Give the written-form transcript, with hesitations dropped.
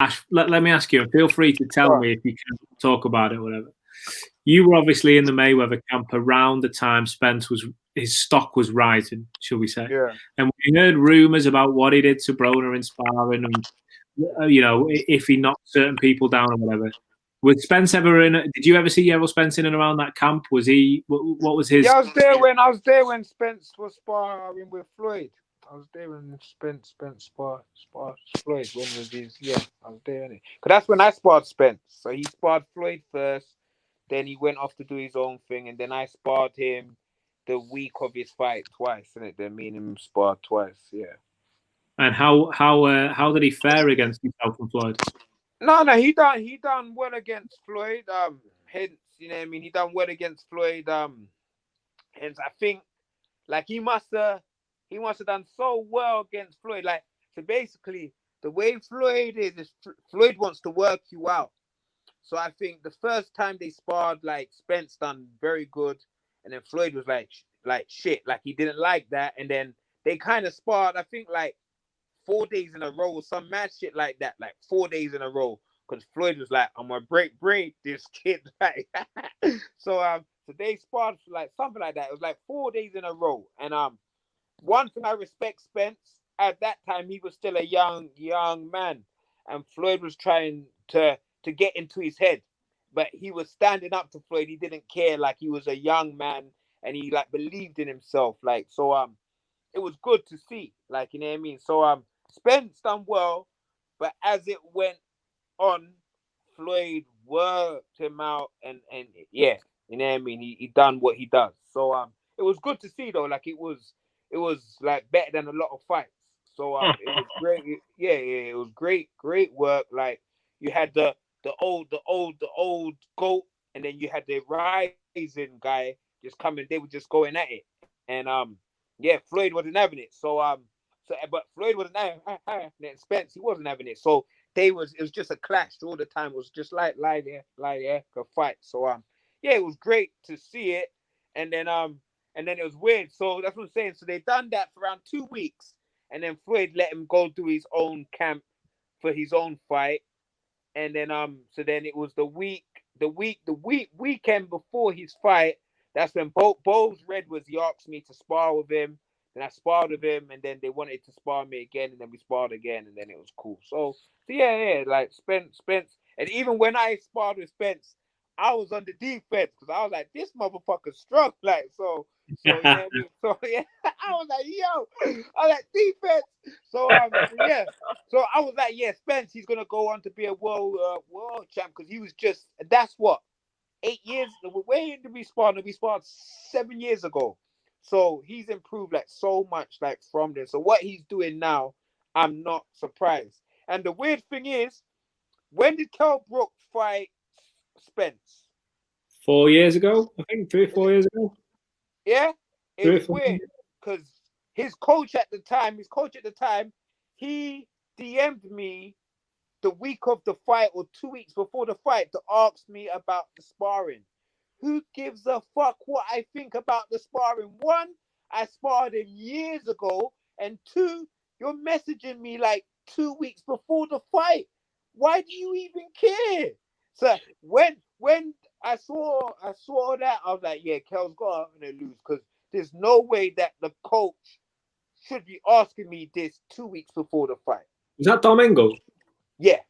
Ash, let me ask you, and feel free to tell me if you can talk about it or whatever. You were obviously in the Mayweather camp around the time his stock was rising, shall we say? Yeah. And we heard rumors about what he did to Broner in sparring, and if he knocked certain people down or whatever. Was Spence ever in? Did you ever see Errol Spence in and around that camp? Was he? What was his? Yeah, I was there when Spence was sparring with Floyd. I was there when Spence sparred Floyd. When was his? Yeah, I was there. Because that's when I sparred Spence. So he sparred Floyd first, then he went off to do his own thing, and then I sparred him the week of his fight twice, innit? Then me and him sparred twice. Yeah. And how did he fare against himself and Floyd? No, he done well against Floyd. Hence, you know what I mean. He done well against Floyd. Hence, I think like he must have done so well against Floyd. Like, so basically, the way Floyd is Floyd wants to work you out. So I think the first time they sparred, like Spence done very good, and then Floyd was like shit, like he didn't like that, and then they kind of sparred. I think like 4 days in a row, or some mad shit like that, like 4 days in a row, because Floyd was like, I'm gonna break this kid, like so they sparred for like something like that. It was like 4 days in a row, and one thing I respect Spence, at that time he was still a young man, and Floyd was trying to get into his head, but he was standing up to Floyd. He didn't care, like he was a young man, and he like believed in himself, like so. It was good to see, like, you know what I mean. So Spence done well, but as it went on, Floyd worked him out, and yeah, you know what I mean. He done what he does. So it was good to see though. Like it was like better than a lot of fights. So it was great. Yeah, it was great work. Like you had the old GOAT, and then you had the rising guy just coming. They were just going at it, and yeah, Floyd wasn't having it. But Floyd wasn't having it. And Spence, he wasn't having it. So it was just a clash all the time. It was just lie there, a fight. So yeah, it was great to see it. And then it was weird. So that's what I'm saying. So they done that for around 2 weeks, and then Floyd let him go do his own camp for his own fight. And then so then it was the weekend before his fight. That's when Bowes Red was. He asked me to spar with him. Then I sparred with him, and then they wanted to spar me again, and then we sparred again, and then it was cool. So yeah, like Spence, and even when I sparred with Spence, I was on the defense because I was like, this motherfucker's strong, like so. So you know what I mean? So yeah, I was like, yo, I like defense. So yeah, so I was like, yeah, Spence, he's gonna go on to be a world champ because he was just that's what 8 years. Where did we spar? We sparred 7 years ago. So he's improved like so much like from this. So what he's doing now, I'm not surprised. And the weird thing is, when did Kell Brook fight Spence? 4 years ago, I think 3 or 4 years ago. Yeah, it's weird because his coach at the time, he DM'd me the week of the fight or 2 weeks before the fight to ask me about the sparring. Who gives a fuck what I think about the sparring? One, I sparred him years ago, and two, you're messaging me like 2 weeks before the fight. Why do you even care? So when I saw that, I was like, yeah, Kel's got to lose because there's no way that the coach should be asking me this 2 weeks before the fight. Was that Dom Engel? Yeah.